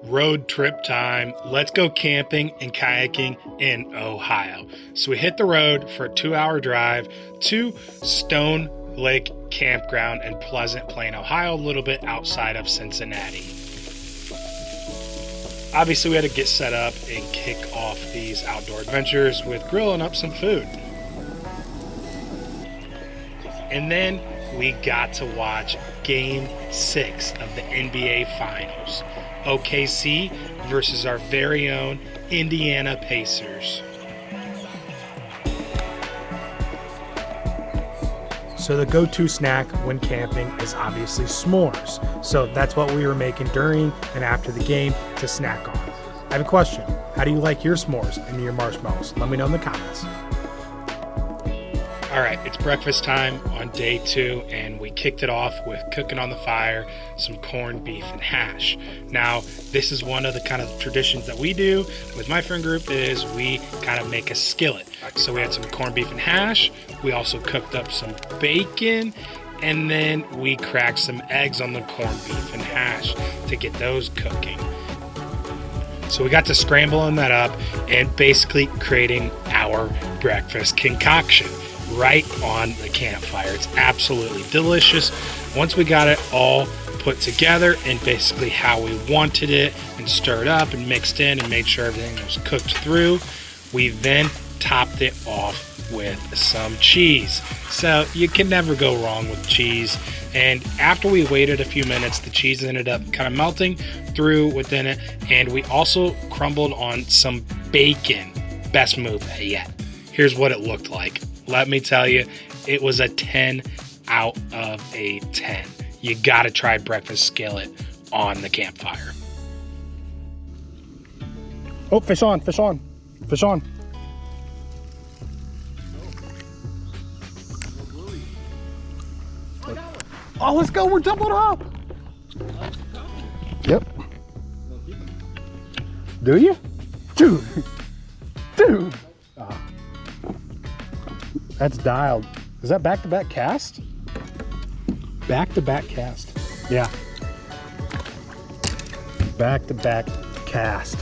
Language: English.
road trip time. Let's go camping and kayaking in Ohio. So we hit the road for a 2-hour drive to Stonelick Campground in Pleasant Plain, Ohio, a little bit outside of Cincinnati. Obviously, we had to get set up and kick off these outdoor adventures with grilling up some food. And then we got to watch Game 6 of the NBA Finals. OKC versus our very own Indiana Pacers. So the go-to snack when camping is obviously s'mores. So that's what we were making during and after the game to snack on. I have a question. How do you like your s'mores and your marshmallows? Let me know in the comments. All right, it's breakfast time on day 2, and we kicked it off with cooking on the fire some corned beef and hash. Now, this is one of the kind of traditions that we do with my friend group is we kind of make a skillet. So we had some corned beef and hash. We also cooked up some bacon, and then we cracked some eggs on the corned beef and hash to get those cooking. So we got to scrambling that up and basically creating our breakfast concoction right on the campfire. It's absolutely delicious. Once we got it all put together and basically how we wanted it and stirred up and mixed in and made sure everything was cooked through, we then topped it off with some cheese. So you can never go wrong with cheese. And after we waited a few minutes, the cheese ended up kind of melting through within it. And we also crumbled on some bacon. Best move yet. Here's what it looked like. Let me tell you, it was a 10 out of a 10. You gotta try breakfast skillet on the campfire. Oh, fish on, fish on, fish on. Oh, let's go, we're doubling up. Yep. Do you? Dude. Dude. That's dialed. Is that back-to-back cast? Back-to-back cast. Yeah. Back-to-back cast.